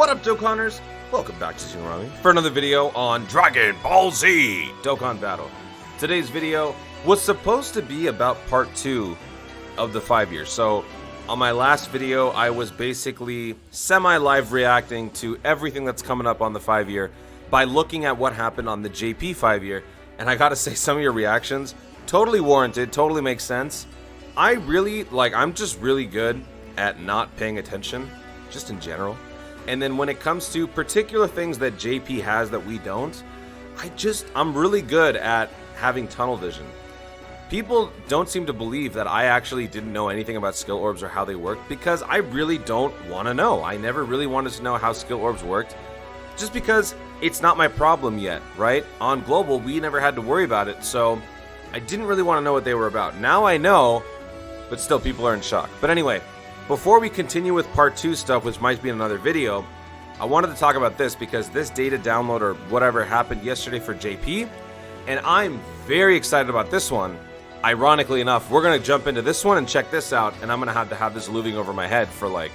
What up, Dokkaners? Welcome back to Tsunami for another video on Dragon Ball Z Dokkan Battle. Today's video was supposed to be about part 2 of the 5 years. So, on my last video, I was basically semi-live reacting to everything that's coming up on the 5 year by looking at what happened on the JP 5 year. And I gotta say, some of your reactions, totally warranted, totally makes sense. I'm just really good at not paying attention, just in general. And then when it comes to particular things that JP has that we don't, I'm really good at having tunnel vision. People don't seem to believe that I actually didn't know anything about skill orbs or how they worked because I really don't want to know. I never really wanted to know how skill orbs worked just because it's not my problem yet, right? On Global, we never had to worry about it, so I didn't really want to know what they were about. Now I know, but still people are in shock. But anyway, before we continue with part 2 stuff, which might be in another video, I wanted to talk about this because this data download or whatever happened yesterday for JP, and I'm very excited about this one. Ironically enough, we're going to jump into this one and check this out, and I'm going to have this looming over my head for like,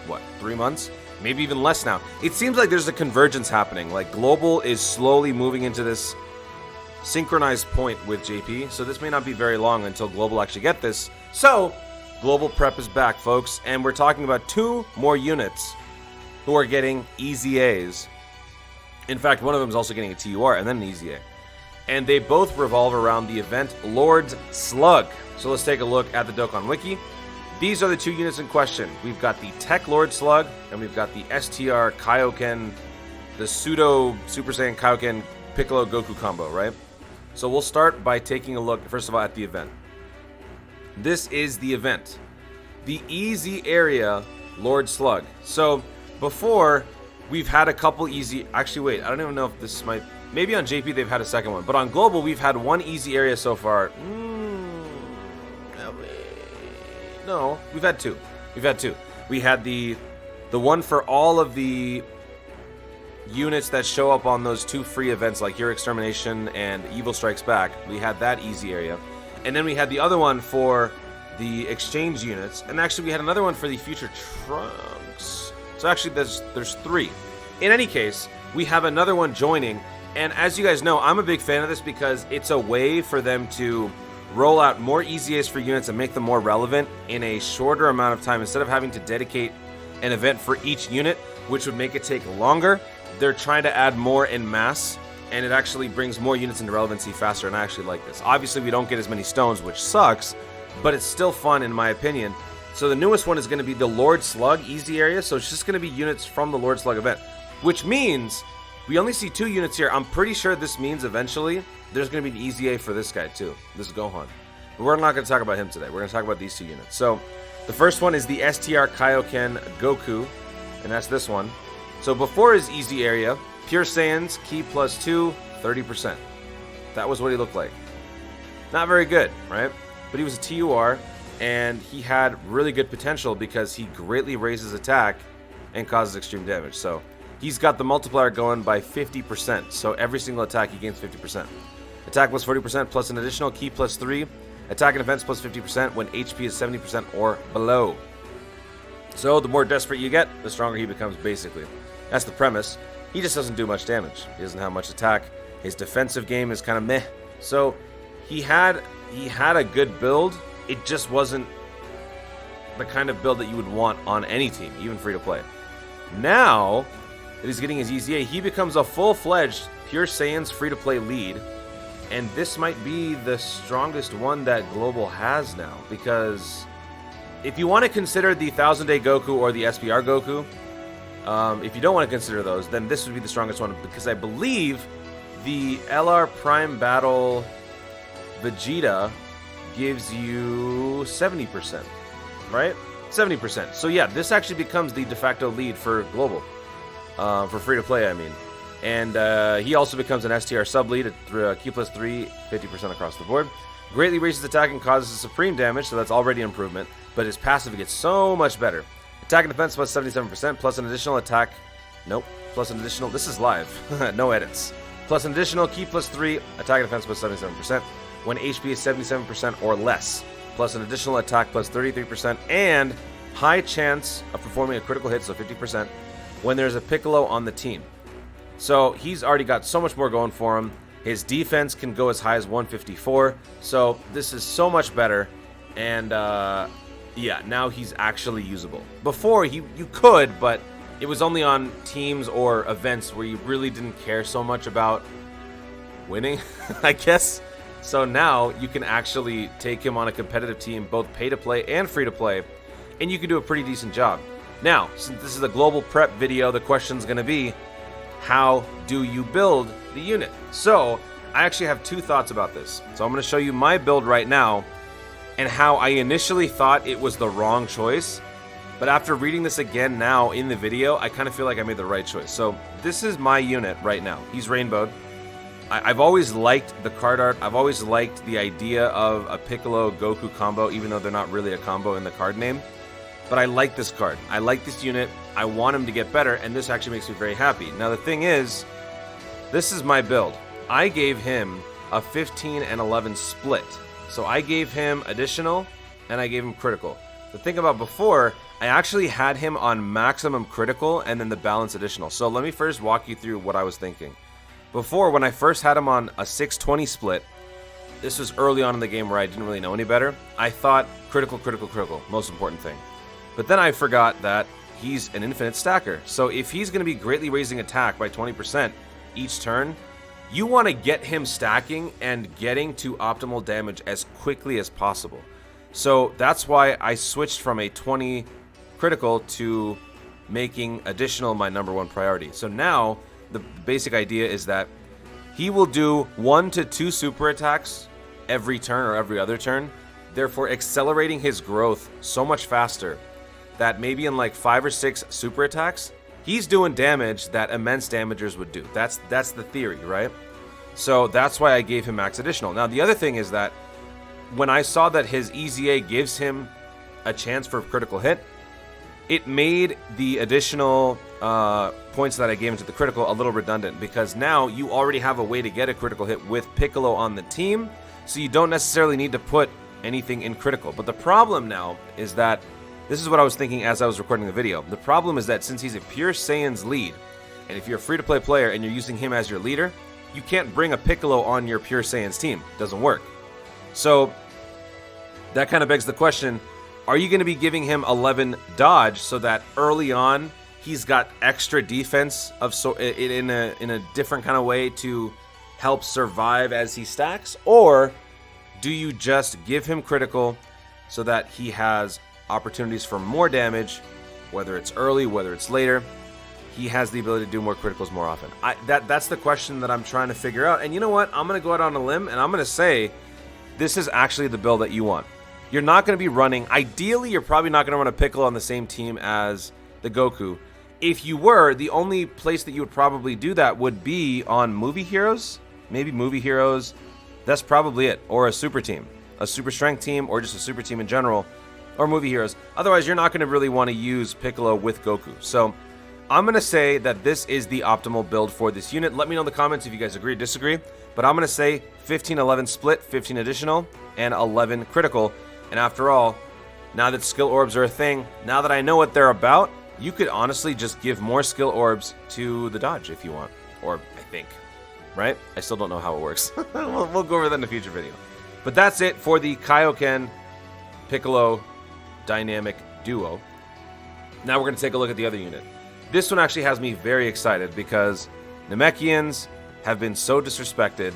what, 3 months? Maybe even less now. It seems like there's a convergence happening. Like, Global is slowly moving into this synchronized point with JP, so this may not be very long until Global actually get this. So, Global Prep is back, folks, and we're talking about 2 more units who are getting EZAs. In fact, one of them is also getting a TUR and then an EZA. And they both revolve around the event Lord's Slug. So let's take a look at the Dokkan Wiki. These are the 2 units in question. We've got the Tech Lord Slug, and we've got the STR Kaioken, the pseudo Super Saiyan Kaioken Piccolo Goku combo, right? So we'll start by taking a look, first of all, at the event. This is the event. The EZ area Lord Slug. So before, we've had a couple easy... Actually, wait, I don't even know if this might... Maybe on JP they've had a second one. But on Global, we've had one easy area so far. No, we've had 2. We've had 2. We had the one for all of the units that show up on those 2 free events like Your Extermination and Evil Strikes Back. We had that easy area. And then we had the other one for the exchange units. And actually we had another one for the future Trunks. So actually there's 3. In any case, we have another one joining. And as you guys know, I'm a big fan of this because it's a way for them to roll out more EZAs for units and make them more relevant in a shorter amount of time. Instead of having to dedicate an event for each unit, which would make it take longer, they're trying to add more en masse, and it actually brings more units into relevancy faster, and I actually like this. Obviously, we don't get as many stones, which sucks, but it's still fun in my opinion. So the newest one is going to be the Lord Slug Easy Area, so it's just going to be units from the Lord Slug event, which means we only see 2 units here. I'm pretty sure this means eventually there's going to be an EZA for this guy too, this Gohan. But we're not going to talk about him today. We're going to talk about these 2 units. So the first one is the STR Kaioken Goku, and that's this one. So before his Easy Area, Pure Saiyans, Ki +2, 30%. That was what he looked like. Not very good, right? But he was a TUR, and he had really good potential because he greatly raises attack and causes extreme damage. So he's got the multiplier going by 50%. So every single attack he gains 50%. Attack plus 40% plus an additional Ki +3. Attack and defense plus 50% when HP is 70% or below. So the more desperate you get, the stronger he becomes basically. That's the premise. He just doesn't do much damage. He doesn't have much attack. His defensive game is kind of meh. So he had a good build. It just wasn't the kind of build that you would want on any team, even free to play. Now that he's getting his EZA, he becomes a full-fledged Pure Saiyans free-to-play lead. And this might be the strongest one that Global has now. Because if you want to consider the 1000-Day Goku or the SPR Goku, if you don't want to consider those, then this would be the strongest one. Because I believe the LR Prime Battle Vegeta gives you 70%, right? 70%. So yeah, this actually becomes the de facto lead for Global. For free-to-play, I mean. And he also becomes an STR sub-lead at Ki +3, 50% across the board. Greatly raises attack and causes supreme damage, so that's already an improvement. But his passive gets so much better. Attack and defense plus 77%, plus an additional attack... Nope. Plus an additional... This is live. No edits. Plus an additional Ki +3, attack and defense plus 77%, when HP is 77% or less. Plus an additional attack plus 33%, and high chance of performing a critical hit, so 50%, when there's a Piccolo on the team. So he's already got so much more going for him. His defense can go as high as 154, so this is so much better. And yeah, now he's actually usable. Before, you could, but it was only on teams or events where you really didn't care so much about winning, I guess. So now you can actually take him on a competitive team, both pay to play and free to play, and you can do a pretty decent job. Now, since this is a global prep video, the question's going to be, how do you build the unit? So I actually have two thoughts about this. So I'm going to show you my build right now and how I initially thought it was the wrong choice. But after reading this again now in the video, I kind of feel like I made the right choice. So this is my unit right now. He's rainbowed. I've always liked the card art. I've always liked the idea of a Piccolo Goku combo, even though they're not really a combo in the card name. But I like this card. I like this unit. I want him to get better, and this actually makes me very happy. Now the thing is, this is my build. I gave him a 15 and 11 split. So I gave him additional, and I gave him critical. The thing about before, I actually had him on maximum critical and then the balance additional. So let me first walk you through what I was thinking. Before, when I first had him on a 620 split, this was early on in the game where I didn't really know any better. I thought critical, critical, critical, most important thing. But then I forgot that he's an infinite stacker. So if he's going to be greatly raising attack by 20% each turn, you want to get him stacking and getting to optimal damage as quickly as possible. So that's why I switched from a 20 critical to making additional my #1 priority. So now the basic idea is that he will do 1 to 2 super attacks every turn or every other turn, therefore accelerating his growth so much faster that maybe in like 5 or 6 super attacks, he's doing damage that immense damagers would do. That's the theory, right? So that's why I gave him max additional. Now the other thing is that when I saw that his EZA gives him a chance for a critical hit, it made the additional points that I gave into the critical a little redundant, because now you already have a way to get a critical hit with Piccolo on the team, so you don't necessarily need to put anything in critical. But the problem now is that, this is what I was thinking as I was recording the video, the problem is that since he's a pure Saiyan's lead, and if you're a free-to-play player and you're using him as your leader, you can't bring a Piccolo on your pure Saiyan's team. It doesn't work. So that kind of begs the question, are you going to be giving him 11 dodge so that early on he's got extra defense of in a different kind of way to help survive as he stacks? Or do you just give him critical so that he has opportunities for more damage, whether it's early, whether it's later? He has the ability to do more criticals more often. That's the question that I'm trying to figure out. And you know what? I'm going to go out on a limb and I'm going to say this is actually the build that you want. You're not going to be running, ideally you're probably not going to run a Piccolo on the same team as the Goku. If you were, the only place that you would probably do that would be on Movie Heroes. Maybe Movie Heroes. That's probably it. Or a super team. A super strength team, or just a super team in general. Or Movie Heroes. Otherwise, you're not going to really want to use Piccolo with Goku. So I'm going to say that this is the optimal build for this unit. Let me know in the comments if you guys agree or disagree. But I'm going to say 15-11 split, 15 additional, and 11 critical. And after all, now that skill orbs are a thing, now that I know what they're about, you could honestly just give more skill orbs to the dodge if you want. Or, I think. Right? I still don't know how it works. we'll go over that in a future video. But that's it for the Kaioken Piccolo dynamic duo. Now we're going to take a look at the other unit. This one actually has me very excited because Namekians have been so disrespected.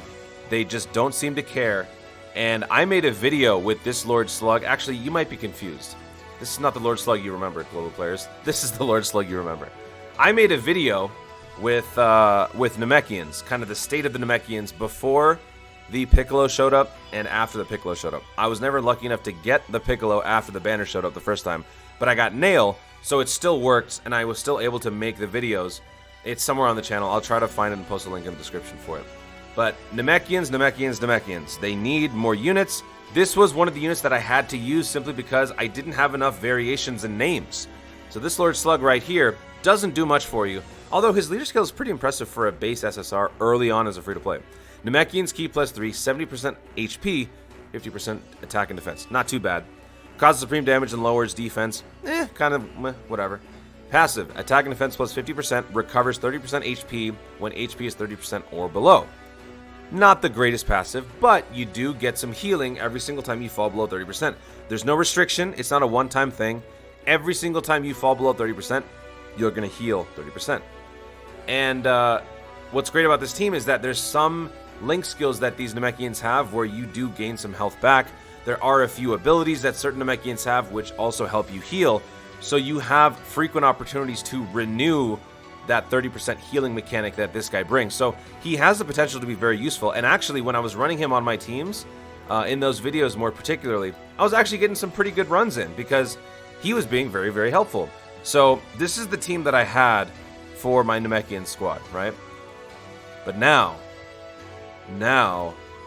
They just don't seem to care. And I made a video with this Lord Slug. Actually, you might be confused. This is not the Lord Slug you remember, global players. This is the Lord Slug you remember. I made a video with Namekians, kind of the state of the Namekians before the Piccolo showed up and after the Piccolo showed up. I was never lucky enough to get the Piccolo after the banner showed up the first time, but I got Nail, so it still worked, and I was still able to make the videos. It's somewhere on the channel. I'll try to find it and post a link in the description for it. But Namekians, they need more units. This was one of the units that I had to use simply because I didn't have enough variations in names. So this Lord Slug right here doesn't do much for you, although his leader skill is pretty impressive for a base SSR early on as a free-to-play. Namekians Ki +3, 70% HP, 50% attack and defense. Not too bad. Causes supreme damage and lowers defense. Kind of whatever. Passive. Attack and defense plus 50%. Recovers 30% HP when HP is 30% or below. Not the greatest passive, but you do get some healing every single time you fall below 30%. There's no restriction. It's not a one-time thing. Every single time you fall below 30%, you're going to heal 30%. And what's great about this team is that there's some link skills that these Namekians have where you do gain some health back. There are a few abilities that certain Namekians have which also help you heal. So you have frequent opportunities to renew that 30% healing mechanic that this guy brings. So he has the potential to be very useful. And actually, when I was running him on my teams, in those videos more particularly, I was actually getting some pretty good runs in because he was being very, very helpful. So this is the team that I had for my Namekian squad, right? But now,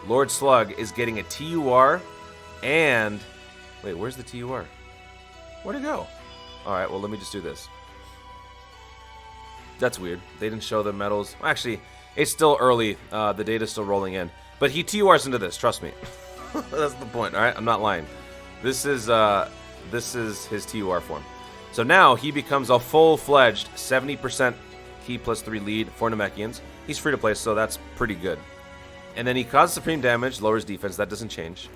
Lord Slug is getting a TUR and... Wait, where's the TUR? Where'd it go? Alright, well, let me just do this. That's weird. They didn't show the medals. Actually, it's still early. The data's still rolling in. But he TURs into this, trust me. That's the point, alright? I'm not lying. This is his TUR form. So now he becomes a full-fledged 70% key plus 3 lead for Namekians. He's free to play, so that's pretty good. And then he causes supreme damage, lowers defense. That doesn't change.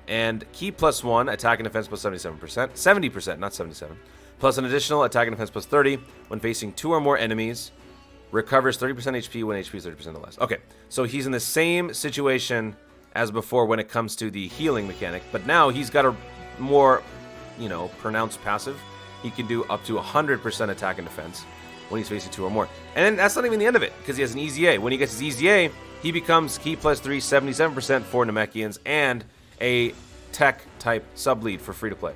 And key plus 1, attack and defense plus 77%. 70%, not 77. Plus an additional attack and defense plus 30 when facing 2 or more enemies. Recovers 30% HP when HP is 30% or less. Okay, so he's in the same situation as before when it comes to the healing mechanic. But now he's got a more, pronounced passive. He can do up to 100% attack and defense when he's facing 2 or more. And then that's not even the end of it, because he has an EZA. When he gets his EZA, he becomes key plus 3, 77% for Namekians, and a tech-type sub-lead for free-to-play.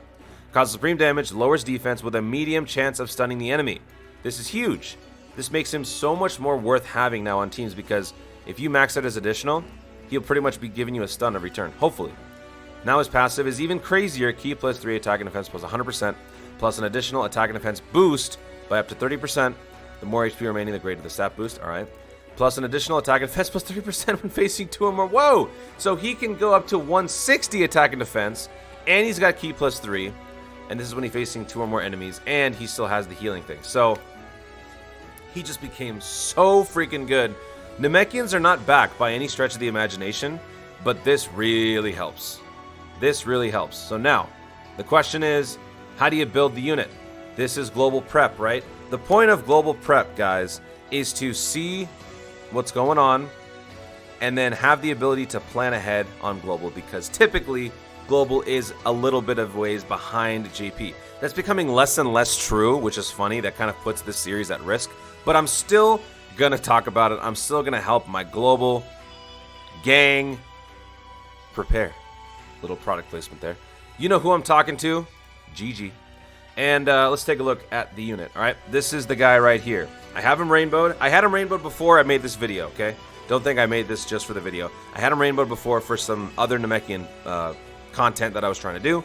Causes supreme damage, lowers defense with a medium chance of stunning the enemy. This is huge. This makes him so much more worth having now on teams, because if you max it as additional, he'll pretty much be giving you a stun every turn, hopefully. Now his passive is even crazier, key plus 3 attack and defense plus 100%, plus an additional attack and defense boost by up to 30%. The more HP remaining, the greater the stat boost. Alright. Plus an additional attack and defense plus 30% when facing 2 or more. Whoa! So he can go up to 160 attack and defense, and he's got key plus 3. And this is when he's facing 2 or more enemies, and he still has the healing thing. So he just became so freaking good. Namekians are not back by any stretch of the imagination, but this really helps. This really helps. So now, the question is, how do you build the unit? This is global prep, right? The point of global prep, guys, is to see what's going on and then have the ability to plan ahead on global, because typically global is a little bit of ways behind JP. That's becoming less and less true, which is funny. That kind of puts this series at risk, but I'm still gonna talk about it. I'm still gonna help my global gang prepare. Little product placement there. You know who I'm talking to? GG. And let's take a look at the unit. All right, this is the guy right here. I have him rainbowed. I had him rainbowed before I made this video, okay? Don't think I made this just for the video. I had him rainbowed before for some other Namekian content that I was trying to do.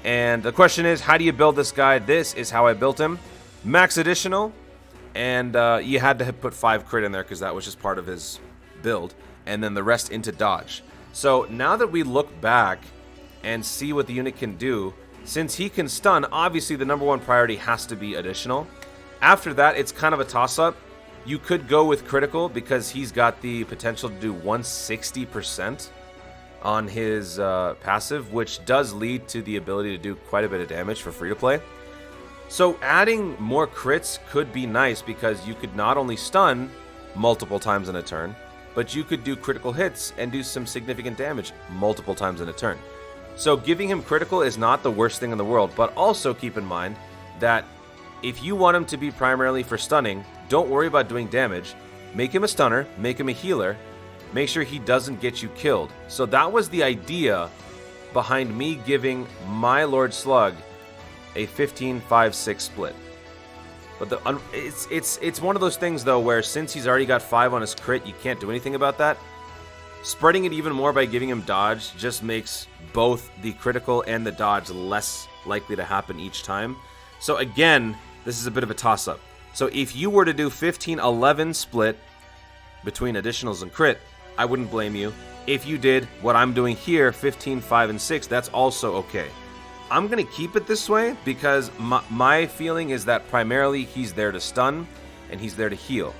And the question is, how do you build this guy? This is how I built him. Max additional. And you had to put 5 crit in there because that was just part of his build. And then the rest into dodge. So now that we look back and see what the unit can do, since he can stun, obviously the #1 priority has to be additional. After that, it's kind of a toss-up. You could go with critical because he's got the potential to do 160% on his passive, which does lead to the ability to do quite a bit of damage for free-to-play. So adding more crits could be nice because you could not only stun multiple times in a turn, but you could do critical hits and do some significant damage multiple times in a turn. So giving him critical is not the worst thing in the world, but also keep in mind that if you want him to be primarily for stunning, don't worry about doing damage. Make him a stunner, make him a healer, make sure he doesn't get you killed. So that was the idea behind me giving my Lord Slug a 15-5-6 split. But it's one of those things though where since he's already got 5 on his crit, you can't do anything about that. Spreading it even more by giving him dodge just makes both the critical and the dodge less likely to happen each time. So again, this is a bit of a toss-up. So if you were to do 15-11 split between additionals and crit, I wouldn't blame you. If you did what I'm doing here, 15-5-6, that's also okay. I'm going to keep it this way because my feeling is that primarily he's there to stun and he's there to heal.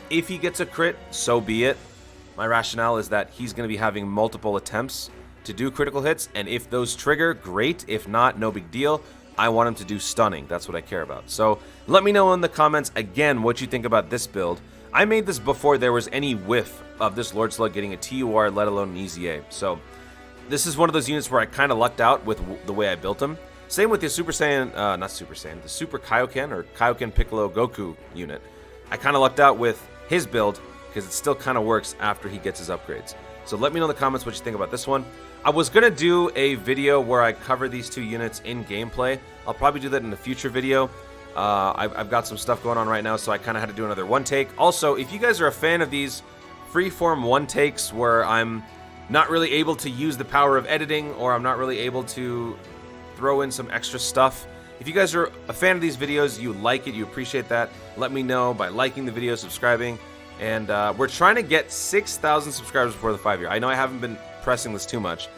If he gets a crit, so be it. My rationale is that he's going to be having multiple attempts to do critical hits, and if those trigger, great. If not, no big deal. I want him to do stunning. That's what I care about. So let me know in the comments, again, what you think about this build. I made this before there was any whiff of this Lord Slug getting a TUR, let alone an EZA. So this is one of those units where I kind of lucked out with the way I built him. Same with the Super Saiyan, not Super Saiyan, the Super Kaioken or Kaioken Piccolo Goku unit. I kind of lucked out with his build because it still kind of works after he gets his upgrades. So let me know in the comments what you think about this one. I was going to do a video where I cover these two units in gameplay. I'll probably do that in a future video. I've got some stuff going on right now, so I kind of had to do another one take. Also, if you guys are a fan of these freeform one takes where I'm not really able to use the power of editing, or I'm not really able to throw in some extra stuff, if you guys are a fan of these videos, you like it, you appreciate that, let me know by liking the video, subscribing, and we're trying to get 6,000 subscribers before the 5 year. I know I haven't been pressing this too much.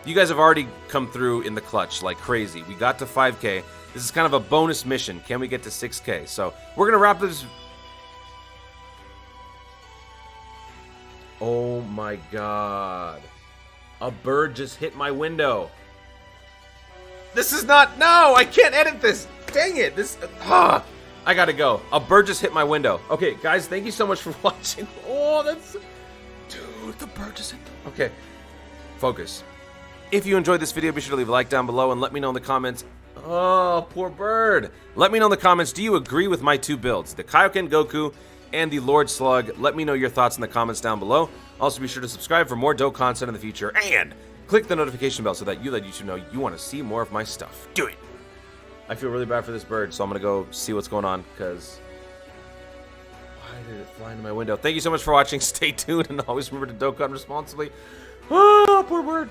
You guys have already come through in the clutch like crazy. We got to 5K. This is kind of a bonus mission. Can we get to 6K? So we're gonna wrap this. Oh my god, a bird just hit my window. This is not, no, I can't edit this. Dang it, this, I gotta go. A bird just hit my window. Okay, guys, thank you so much for watching. Oh, that's, dude, the bird just hit. Okay, focus. If you enjoyed this video, be sure to leave a like down below and let me know in the comments. Oh, poor bird. Let me know in the comments, do you agree with my two builds, the Kaioken Goku and the Lord Slug? Let me know your thoughts in the comments down below. Also, be sure to subscribe for more dope content in the future and click the notification bell so that you let YouTube know you want to see more of my stuff. Do it. I feel really bad for this bird, so I'm going to go see what's going on, because why did it fly into my window? Thank you so much for watching. Stay tuned, and always remember to Dokkan responsibly. Oh, poor bird.